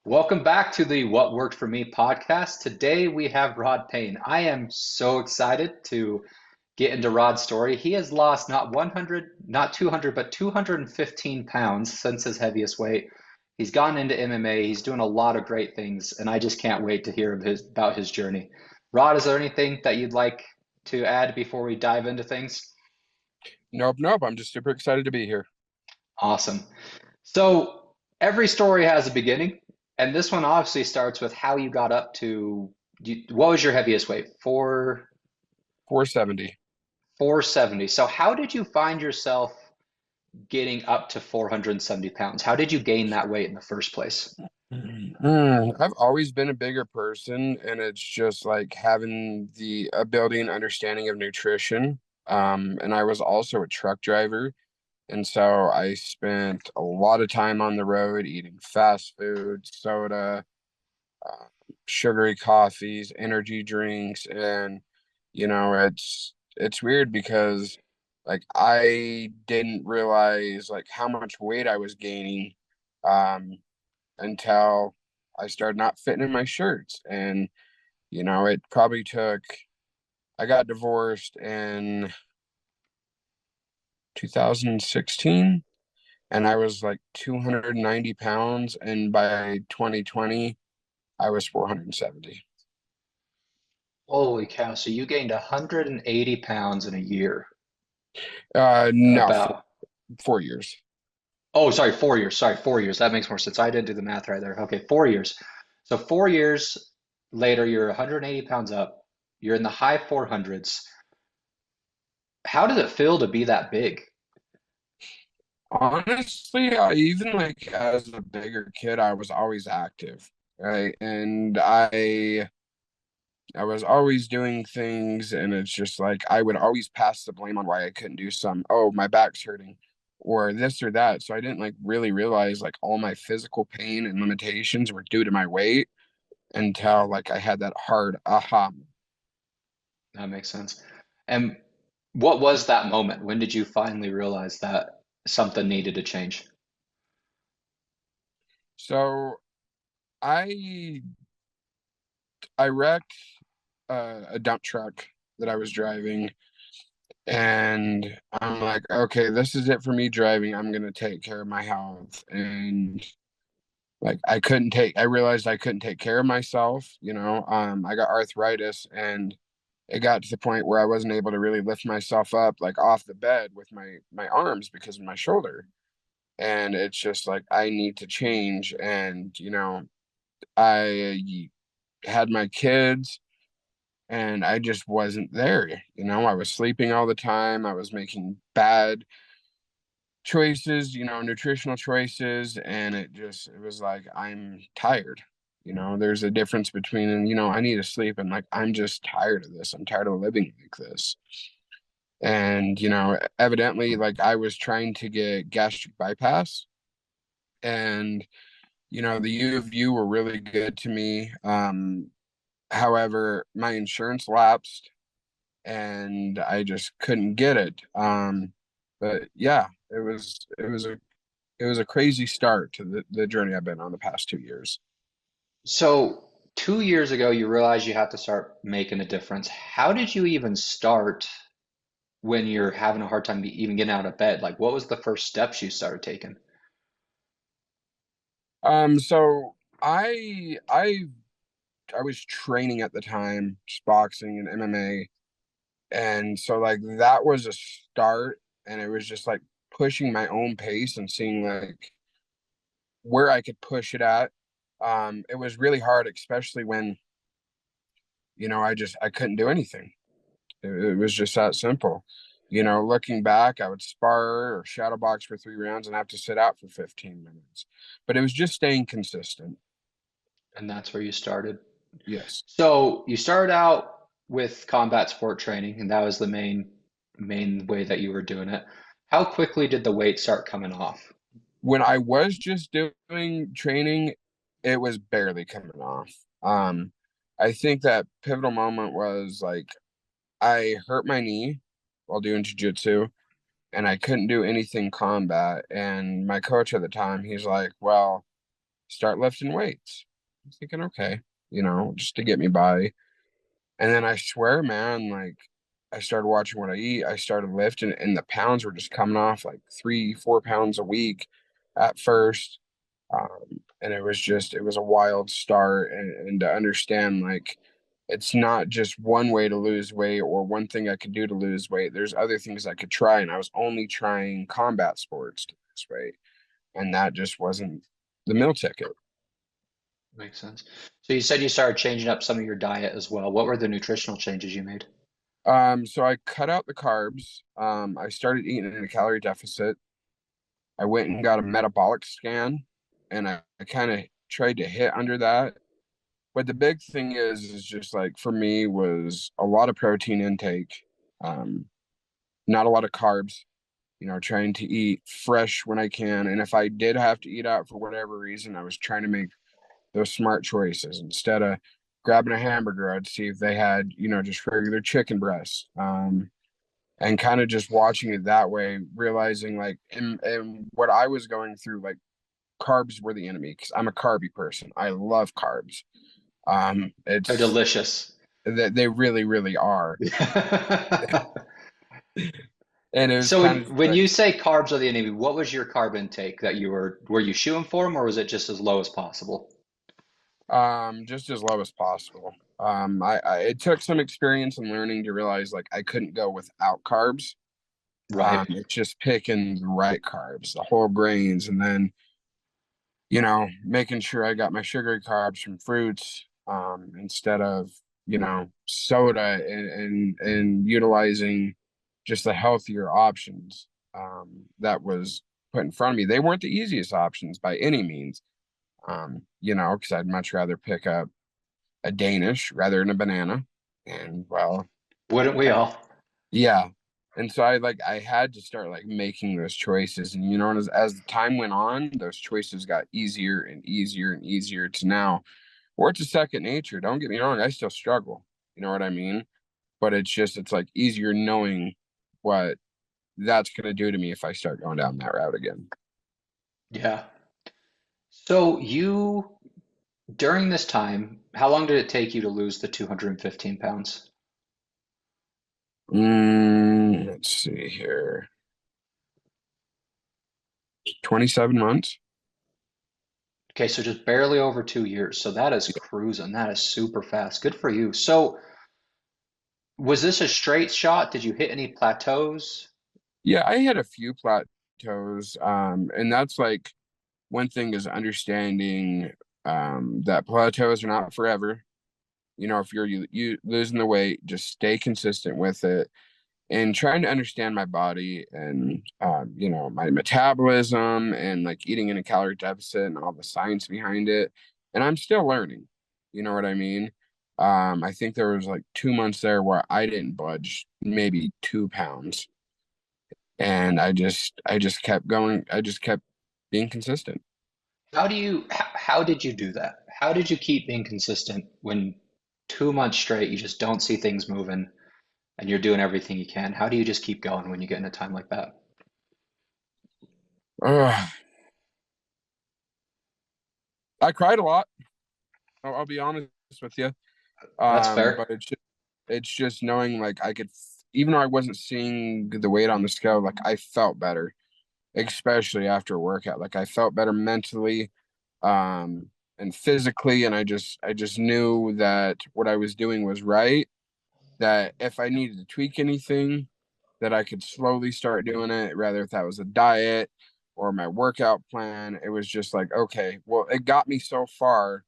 Welcome back to the What Worked For Me podcast. Today we have Rod Payne. I am so excited to get into Rod's story. He has lost not 100, not 200, but 215 pounds since his heaviest weight. He's gone into MMA. He's doing a lot of great things, and I just can't wait to hear about his journey. Rod, is there anything that you'd like to add before we dive into things? Nope. I'm just super excited to be here. Awesome. So every story has a beginning, and this one obviously starts with how you got up to what was your heaviest weight? 470. 470. So how did you find yourself getting up to 470 pounds? How did you gain that weight in the first place? I've always been a bigger person, and it's just like having the ability and understanding of nutrition. And I was also a truck driver, and so I spent a lot of time on the road eating fast food, soda, uh, sugary coffees, energy drinks, and it's weird because like I didn't realize like how much weight I was gaining um until I started not fitting in my shirts. And it probably took I got divorced in 2016 and I was like 290 pounds, and by 2020 I was 470. Holy cow. So you gained 180 pounds in a year. No, four, About, 4 years. oh, sorry, 4 years. Sorry, 4 years. That makes more sense. I didn't do the math right there. Okay, 4 years. So 4 years later, you're 180 pounds up. You're in the high 400s. How did it feel to be that big? Honestly, even like as a bigger kid, I was always active, right? And I was always doing things, and it's just like I would always pass the blame on why I couldn't do some. Oh, my back's hurting, or this or that. So I didn't like really realize like all my physical pain and limitations were due to my weight until like I had that hard aha. That makes sense. And what was that moment? When did you finally realize that something needed to change? So I I wrecked a dump truck that I was driving. And I'm like, okay, this is it for me driving. I'm gonna take care of my health. And like I realized I couldn't take care of myself. I got arthritis, and it got to the point where I wasn't able to really lift myself up like off the bed with my arms because of my shoulder. And it's just like I need to change. And I had my kids, and I just wasn't there. I was sleeping all the time. I was making bad choices, nutritional choices, and it was like I'm tired. There's a difference between, I need to sleep and like I'm just tired of this. I'm tired of living like this. And, evidently like I was trying to get gastric bypass, and the U of U were really good to me. However, my insurance lapsed and I just couldn't get it. But yeah, it was a crazy start to the journey I've been on the past 2 years. So 2 years ago, you realized you have to start making a difference. How did you even start when you're having a hard time even getting out of bed? Like, what was the first steps you started taking? So I was training at the time, just boxing and MMA, and so like that was a start, and it was just like pushing my own pace and seeing like where I could push it at. It was really hard, especially when I couldn't do anything. It was just that simple. Looking back, I would spar or shadow box for 3 rounds and have to sit out for 15 minutes. But it was just staying consistent. And that's where you started. Yes. So you started out with combat sport training, and that was the main way that you were doing it. How quickly did the weight start coming off? When I was just doing training, it was barely coming off. I think that pivotal moment was like I hurt my knee while doing jiu-jitsu, and I couldn't do anything combat. And my coach at the time, he's like, well, start lifting weights. I'm thinking, okay, just to get me by. And then I swear, man, like I started watching what I eat. I started lifting, and the pounds were just coming off like 3, 4 pounds a week at first. And it was a wild start. And to understand, like, it's not just one way to lose weight or one thing I could do to lose weight. There's other things I could try. And I was only trying combat sports to lose weight. And that just wasn't the meal ticket. Makes sense. So you said you started changing up some of your diet as well. What were the nutritional changes you made? So I cut out the carbs. I started eating in a calorie deficit. I went and got a metabolic scan, and I kind of tried to hit under that. But the big thing is just like for me was a lot of protein intake, um, not a lot of carbs, trying to eat fresh when I can. And if I did have to eat out for whatever reason, I was trying to make those smart choices instead of grabbing a hamburger. I'd see if they had, just regular chicken breasts. And kind of just watching it that way, realizing like in what I was going through, like carbs were the enemy because I'm a carby person. I love carbs. They're It's delicious. that they really, really are. And it was So kind of just when like you say carbs are the enemy, what was your carb intake that were you shooting for them, or was it just as low as possible? just as low as possible. I it took some experience and learning to realize like I couldn't go without carbs. Right. It's just picking the right carbs, the whole grains, and then making sure I got my sugary carbs from fruits, instead of, soda, and utilizing just the healthier options, that was put in front of me. They weren't the easiest options by any means, because I'd much rather pick up a Danish rather than a banana. And well, Wouldn't we all? yeah. And so I had to start like making those choices. And and as the time went on, those choices got easier and easier and easier to now, or it's a second nature. Don't get me wrong, I still struggle. You know what I mean? But it's like easier knowing what that's gonna do to me if I start going down that route again. Yeah. So you, during this time, how long did it take you to lose the 215 pounds? Let's see here. 27 months. Okay, so just barely over 2 years. So that is cruising. That is super fast. Good for you. So was this a straight shot? Did you hit any plateaus? Yeah, I had a few plateaus. And that's like one thing is understanding that plateaus are not forever. If you losing the weight, just stay consistent with it and trying to understand my body and my metabolism and like eating in a calorie deficit and all the science behind it. And I'm still learning. You know what I mean? I think there was like 2 months there where I didn't budge maybe 2 pounds. And I just kept going. I just kept being consistent. How did you do that? How did you keep being consistent when 2 months straight you just don't see things moving and you're doing everything you can? How do you just keep going when you get in a time like that? Ugh. I cried a lot. I'll be honest with you. That's But fair. it's just knowing like I could, even though I wasn't seeing the weight on the scale, like I felt better, especially after a workout. Like I felt better mentally, and physically, and I just knew that what I was doing was right. That if I needed to tweak anything, that I could slowly start doing it, rather if that was a diet or my workout plan. It was just like, okay, well, it got me so far,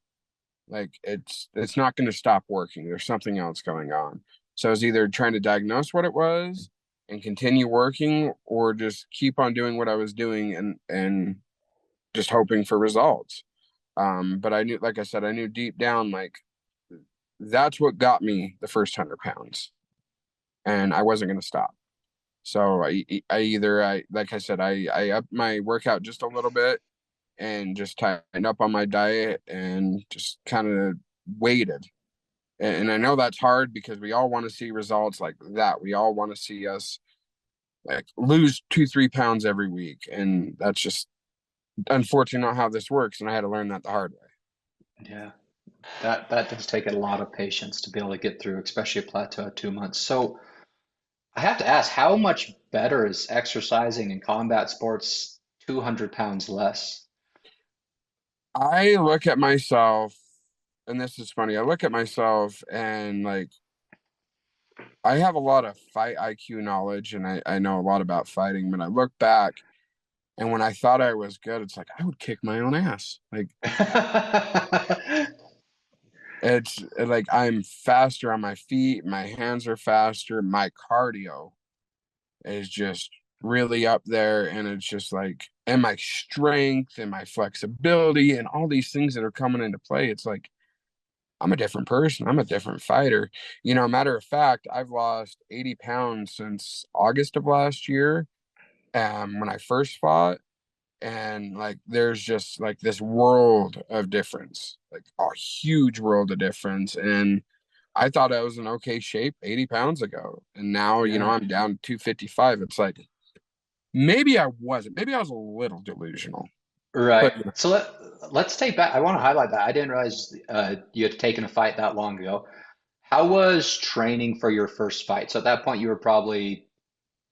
like it's not going to stop working. There's something else going on. So I was either trying to diagnose what it was and continue working, or just keep on doing what I was doing and just hoping for results. But I knew, like I said, I knew deep down, like that's what got me the first 100 pounds, and I wasn't going to stop. So I like I said, I upped my workout just a little bit and just tightened up on my diet and just kind of waited. And I know that's hard because we all want to see results like that. We all want to see us like lose 2, 3 pounds every week. And that's just unfortunately not how this works, and I had to learn that the hard way. Yeah. That does take a lot of patience to be able to get through, especially a plateau of 2 months. So I have to ask, how much better is exercising in combat sports 200 pounds less? I look at myself, and this is funny. I look at myself and like I have a lot of fight IQ knowledge and I know a lot about fighting, but I look back and when I thought I was good, it's like I would kick my own ass. Like it's like I'm faster on my feet, my hands are faster, my cardio is just really up there, and it's just like, and my strength and my flexibility and all these things that are coming into play. It's like I'm a different person. I'm a different fighter. Matter of fact, I've lost 80 pounds since August of last year, when I first fought. And like, there's just like this world of difference, like a huge world of difference. And I thought I was in okay shape 80 pounds ago. And now, Yeah. I'm down to 255. It's like, maybe I wasn't. Maybe I was a little delusional. Right. But So let's take back. I want to highlight that. I didn't realize you had taken a fight that long ago. How was training for your first fight? So at that point, you were probably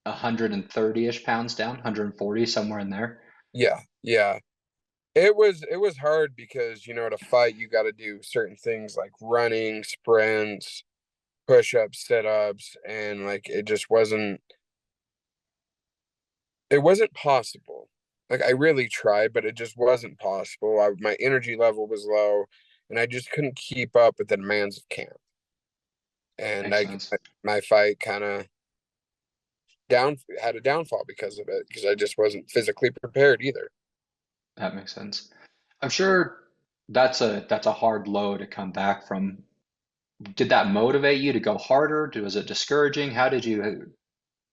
130-ish pounds down, 140, somewhere in there. yeah, yeah. It was hard because, to fight, you got to do certain things like running, sprints, push-ups, sit-ups, and like it wasn't possible. Like I really tried, but it just wasn't possible. My energy level was low, and I just couldn't keep up with the demands of camp. And Makes I sense. my fight kind of down had a downfall because of it, because I just wasn't physically prepared either. That makes sense. I'm sure that's a hard low to come back from. Did that motivate you to go harder? Was it discouraging? How did you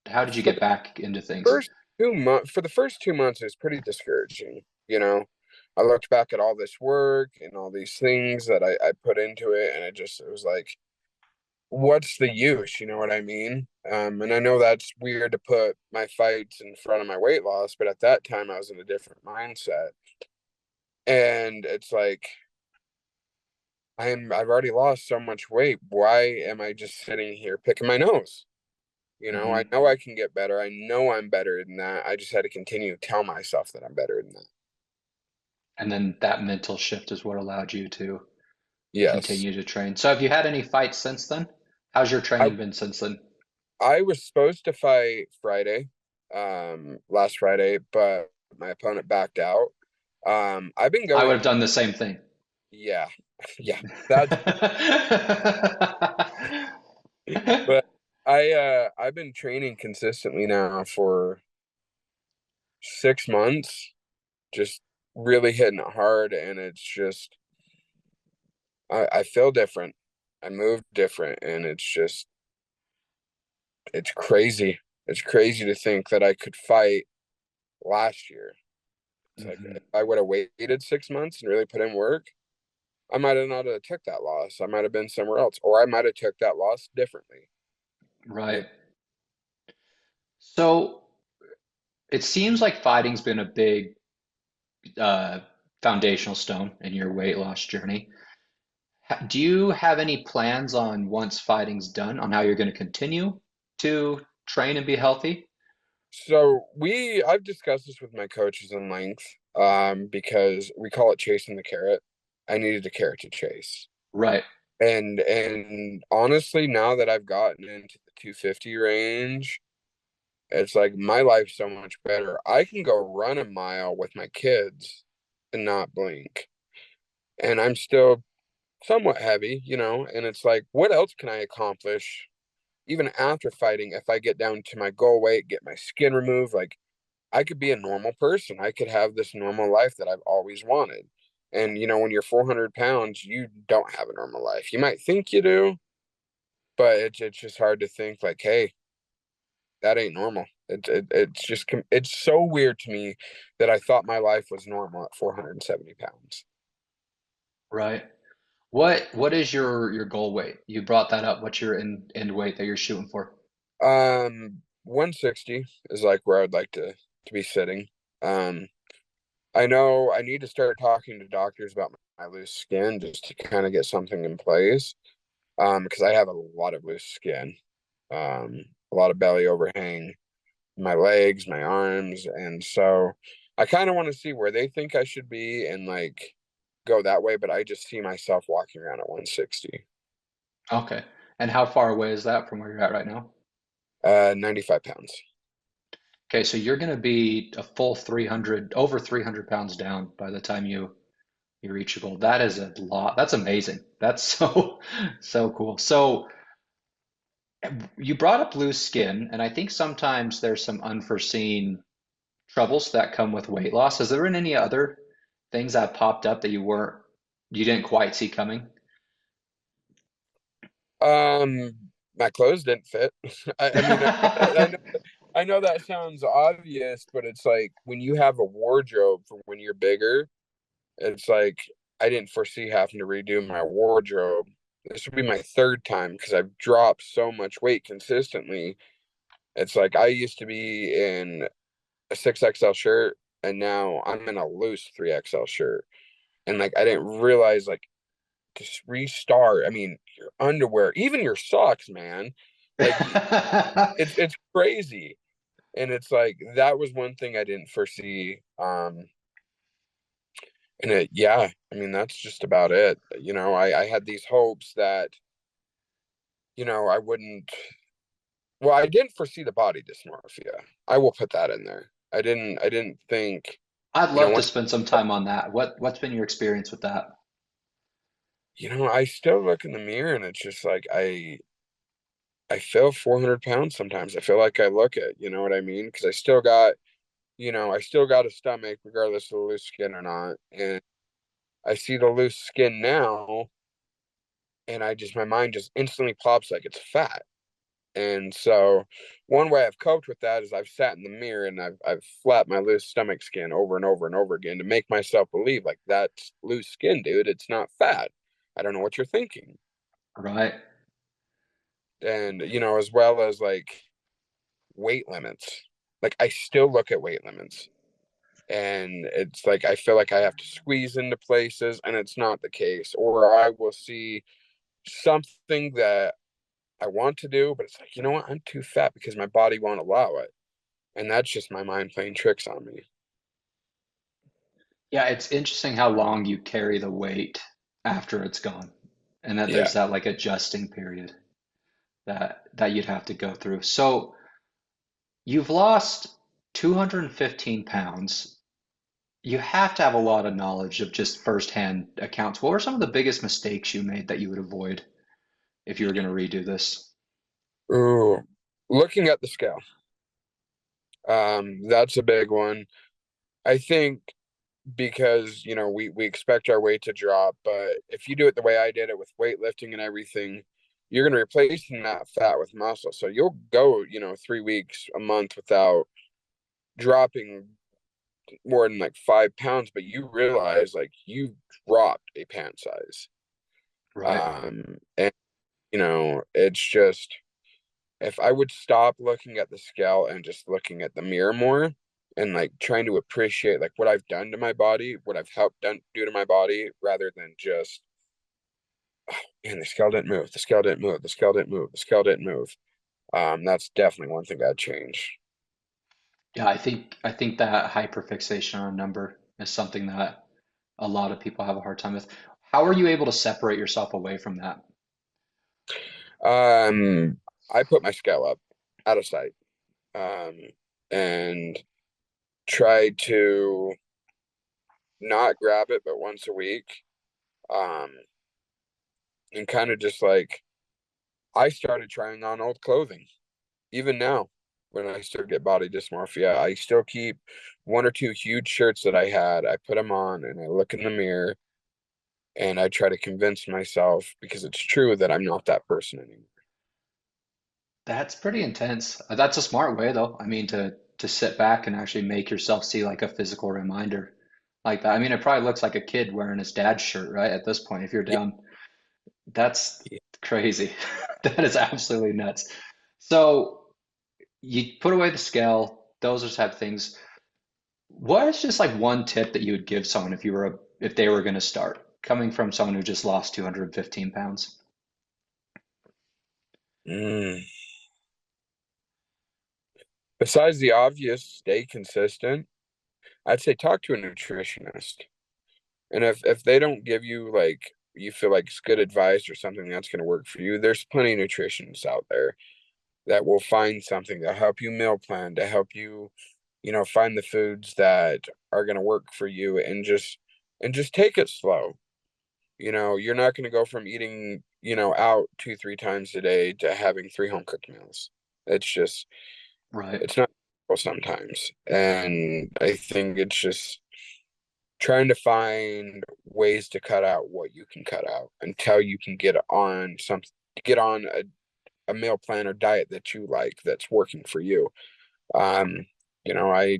For get the back into things? first for the first 2 months, it was pretty discouraging. I looked back at all this work and all these things that I put into it, and it was like, what's the use? You know what I mean? And I know that's weird to put my fights in front of my weight loss, but at that time I was in a different mindset. And it's like, I've already lost so much weight. Why am I just sitting here picking my nose? I Hmm. know I can get better. I know I'm better than that. I just had to continue to tell myself that I'm better than that. And then that mental shift is what allowed you to Yes. continue to train. So have you had any fights since then? How's your I training been since then? I was supposed to fight Friday, last Friday, but my opponent backed out. I've been I would have going, done the same thing. yeah, yeah, that's, but I've been training consistently now for 6 months, just really hitting it hard, and it's just I feel different. I move different, and it's crazy. It's crazy to think that I could fight last year. It's like Hmm. if I would have waited 6 months and really put in work, I might have not have took that loss. I might have been somewhere else, or I might have took that loss differently. You Right. So it seems like fighting's been a big uh, foundational stone in your weight loss journey. Do you have any plans on once fighting's done on how you're going to continue to train and be healthy? I've discussed this with my coaches in length, because we call it chasing the carrot. I needed a carrot to chase. Right. And honestly, now that I've gotten into the 250 range, it's like my life's so much better. I can go run a mile with my kids and not blink. And I'm still somewhat heavy, and it's like, what else can I accomplish even after fighting if I get down to my goal weight, get my skin removed? Like, I could be a normal person. I could have this normal life that I've always wanted. And when you're 400 pounds, you don't have a normal life. You might think you do, but it's just hard to think like, hey, that ain't normal. It's so weird to me that I thought my life was normal at 470 pounds. Right. What is your goal weight? You brought that up. What's your end weight that you're shooting for? 160 is like where I'd like to be sitting. Um, I know I need to start talking to doctors about my loose skin just to kind of get something in place. Because I have a lot of loose skin, a lot of belly overhang, my legs, my arms, and so I kind of want to see where they think I should be and like go that way, but I just see myself walking around at 160. Okay. And how far away is that from where you're at right now? 95 pounds. Okay, so you're going to be a full 300, over 300 pounds down by the time you reach your goal. That is a lot. That's amazing. That's so, so cool. So you brought up loose skin, and I think sometimes there's some unforeseen troubles that come with weight loss. Has there been any other things that popped up that you didn't quite see coming? Um, my clothes didn't fit. I mean, I know that sounds obvious, but it's like when you have a wardrobe for when you're bigger, it's like I didn't foresee having to redo my wardrobe. This would be my third time because I've dropped so much weight consistently. It's like I used to be in a 6XL shirt and now I'm in a loose 3XL shirt. And like I didn't realize like just restart. I mean, your underwear, even your socks, man. Like it's crazy. And it's like that was one thing I didn't foresee. And yeah, I mean that's just about it. I had these hopes that, I wouldn't. Well, I didn't foresee the body dysmorphia. I will put that in there. I didn't think, I'd you know, love to once spend some time on that. What's been your experience with that? I still look in the mirror and it's just like I feel 400 pounds sometimes. I feel like I look it, you know what I mean? Because I still got a stomach regardless of the loose skin or not. And I see the loose skin now and my mind just instantly pops like it's fat. And so one way I've coped with that is I've sat in the mirror and I've flapped my loose stomach skin over and over and over again to make myself believe like that's loose skin, dude. It's not fat. I don't know what you're thinking. Right. And as well as like weight limits. Like I still look at weight limits and it's like I feel like I have to squeeze into places and it's not the case. Or I will see something that I want to do, but it's like, you know what? I'm too fat because my body won't allow it. And that's just my mind playing tricks on me. Yeah, it's interesting how long you carry the weight after it's gone. And that Yeah. there's that like adjusting period that you'd have to go through. So you've lost 215 pounds. You have to have a lot of knowledge of just firsthand accounts. What were some of the biggest mistakes you made that you would avoid if you were going to redo this? Ooh. Looking at the scale. That's a big one. I think because, we expect our weight to drop, but if you do it the way I did it with weightlifting and everything, you're going to replace that fat with muscle. So you'll go, 3 weeks, a month without dropping more than like 5 pounds, but you realize like you dropped a pant size. Right. And it's just if I would stop looking at the scale and just looking at the mirror more and like trying to appreciate like what I've done to my body, what I've helped do to my body, rather than just, man, the scale didn't move, the scale didn't move, the scale didn't move, the scale didn't move. That's definitely one thing I'd change. Yeah, I think that hyperfixation on a number is something that a lot of people have a hard time with. How are you able to separate yourself away from that? Um, I put my scale up out of sight, um, and try to not grab it, but once a week. Um, and kind of just like I started trying on old clothing. Even now, when I still get body dysmorphia, I still keep one or two huge shirts that I had. I put them on and I look in the mirror and I try to convince myself because it's true that I'm not that person anymore. That's pretty intense. That's a smart way though. I mean, to sit back and actually make yourself see like a physical reminder like that. I mean, it probably looks like a kid wearing his dad's shirt, right? At this point, if you're Yeah. down, that's crazy. That is absolutely nuts. So you put away the scale, those are type of things. What is just like one tip that you would give someone if if they were going to start, coming from someone who just lost 215 pounds? Mm. Besides the obvious, stay consistent. I'd say talk to a nutritionist. And if they don't give you like you feel like it's good advice or something that's going to work for you, there's plenty of nutritionists out there that will find something to help you meal plan, to help you, find the foods that are going to work for you and just take it slow. You're not going to go from eating, out 2, 3 times a day to having three home cooked meals. It's just Right. it's not sometimes. And I think it's just trying to find ways to cut out what you can cut out until you can get on a meal plan or diet that you like that's working for you. Um, you know, I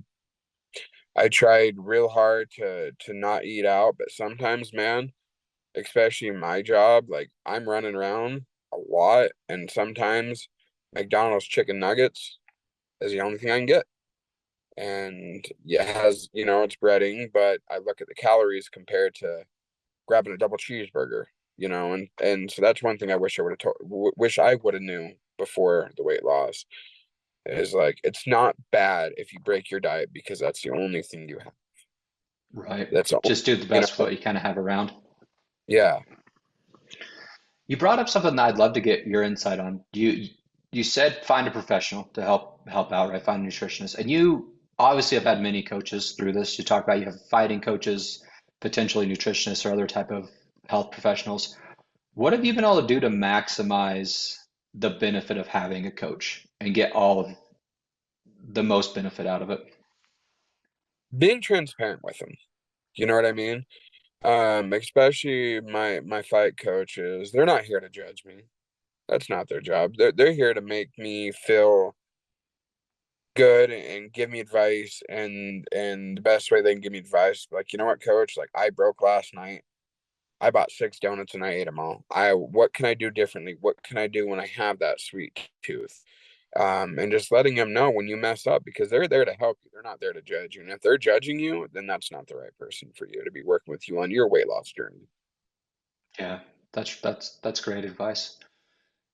tried real hard to not eat out, but sometimes, man, especially in my job, like I'm running around a lot, and sometimes McDonald's chicken nuggets is the only thing I can get. And yeah, it has, it's breading, but I look at the calories compared to grabbing a double cheeseburger, and so that's one thing I wish I would have wish I would have knew before the weight loss is like it's not bad if you break your diet because that's the only thing you have. Right. That's all, Just do the you best with know. what you kind of have around. Yeah. You brought up something that I'd love to get your insight on. You said find a professional to help out, right? Find a nutritionist. And you obviously have had many coaches through this. You talk about you have fighting coaches, potentially nutritionists or other type of health professionals. What have you been able to do to maximize the benefit of having a coach and get all of the most benefit out of it? Being transparent with them. You know what I mean? Especially my fight coaches, they're not here to judge me. That's not their job. They're here to make me feel good and give me advice and the best way they can give me advice, like, you know what, coach, like I broke last night. I bought 6 donuts and I ate them all. What can I do differently? What can I do when I have that sweet tooth? And just letting them know when you mess up because they're there to help you. They're not there to judge you. And if they're judging you, then that's not the right person for you to be working with you on your weight loss journey. Yeah, that's great advice.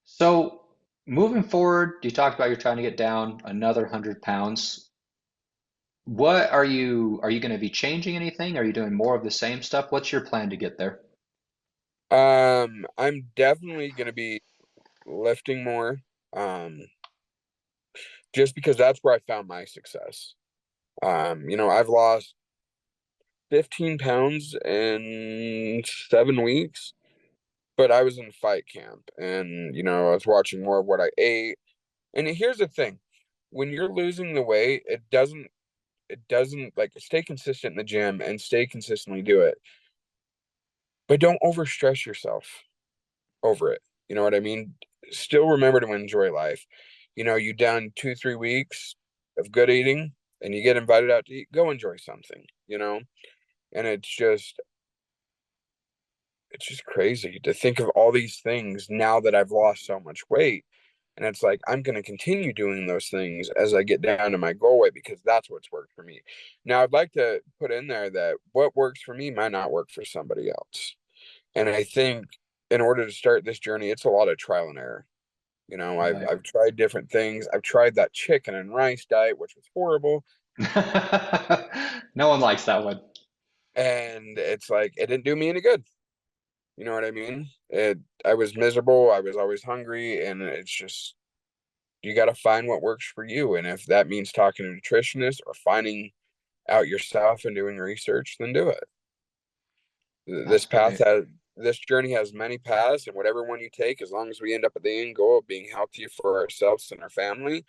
So moving forward, you talked about you're trying to get down another 100 pounds. What are you going to be changing anything? Are you doing more of the same stuff? What's your plan to get there? I'm definitely gonna be lifting more. Um, just because that's where I found my success. I've lost 15 pounds in 7 weeks, but I was in fight camp and, I was watching more of what I ate. And here's the thing, when you're losing the weight, it doesn't like stay consistent in the gym and stay consistently do it, but don't overstress yourself over it. You know what I mean? Still remember to enjoy life. You done 2, 3 weeks of good eating and you get invited out to eat, go enjoy something. And it's just crazy to think of all these things now that I've lost so much weight. And it's like I'm going to continue doing those things as I get down to my goal weight because that's what's worked for me. Now, I'd like to put in there that what works for me might not work for somebody else. And I think in order to start this journey, it's a lot of trial and error. Right. I've tried different things. I've tried that chicken and rice diet, which was horrible. No one likes that one. And it's like it didn't do me any good. You know what I mean? I was miserable. I was always hungry, and it's just you got to find what works for you. And if that means talking to a nutritionist or finding out yourself and doing research, then do it. That's This path great. has this journey has many paths, and whatever one you take, as long as we end up at the end goal of being healthy for ourselves and our family,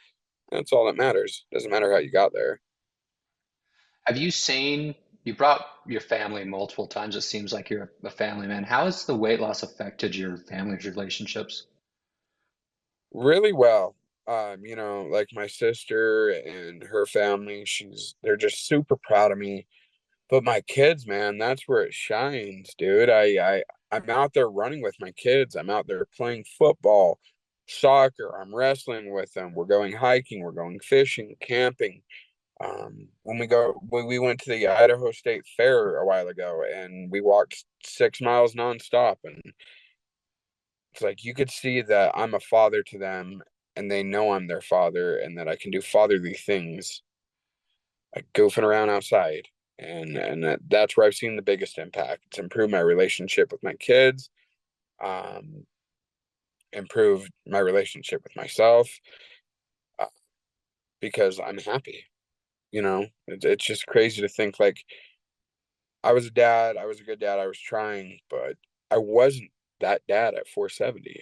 that's all that matters. Doesn't matter how you got there. Have you brought your family multiple times. It seems like you're a family man. How has the weight loss affected your family's relationships? Really well. Like my sister and her family, they're just super proud of me. But my kids, man, that's where it shines, dude. I'm out there running with my kids. I'm out there playing football, soccer. I'm wrestling with them. We're going hiking. We're going fishing, camping. When we went to the Idaho State Fair a while ago, and we walked 6 miles nonstop, and it's like you could see that I'm a father to them, and they know I'm their father, and that I can do fatherly things, like goofing around outside, and that's where I've seen the biggest impact. It's improved my relationship with my kids, um, improved my relationship with myself, uh, because I'm happy. It's just crazy to think like I was a dad, I was a good dad, I was trying, but I wasn't that dad at 470.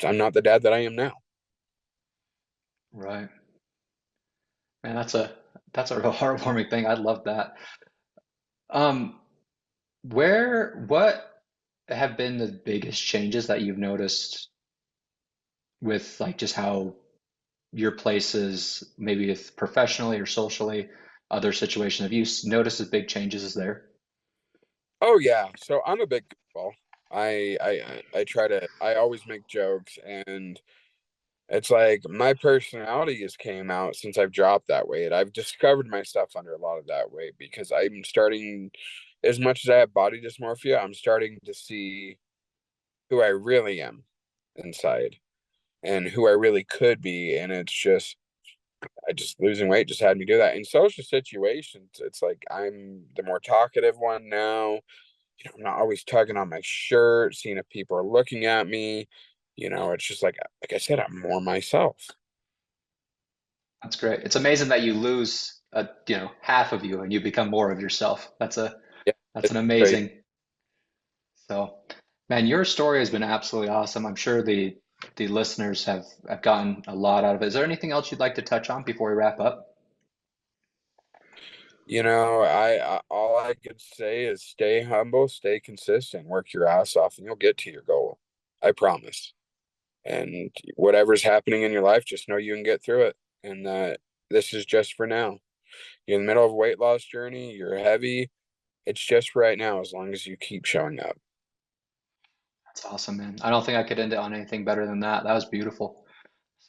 I'm not the dad that I am now. Right. Man, that's a real heartwarming thing. I love that. Um, what have been the biggest changes that you've noticed with like just how your places, maybe if professionally or socially, other situations, have you noticed as big changes as there? Oh yeah, so I'm a big goofball. I try to I always make jokes, and it's like my personality has came out since I've dropped that weight. I've discovered myself under a lot of that weight because I'm starting, as much as I have body dysmorphia, I'm starting to see who I really am inside and who I really could be. And it's just, I just losing weight just had me do that. In social situations, it's like I'm the more talkative one now. I'm not always tugging on my shirt, seeing if people are looking at me. It's just like I said, I'm more myself. That's great. It's amazing that you lose half of you and you become more of yourself. Yeah, That's it's an crazy. amazing. So, man, your story has been absolutely awesome. I'm sure the listeners have gotten a lot out of it. Is there anything else you'd like to touch on before we wrap up? I all I could say is stay humble, stay consistent, work your ass off, and you'll get to your goal. I promise. And whatever's happening in your life, just know you can get through it. And that this is just for now. You're in the middle of a weight loss journey, you're heavy. It's just for right now, as long as you keep showing up. That's awesome, man. I don't think I could end it on anything better than that. That was beautiful.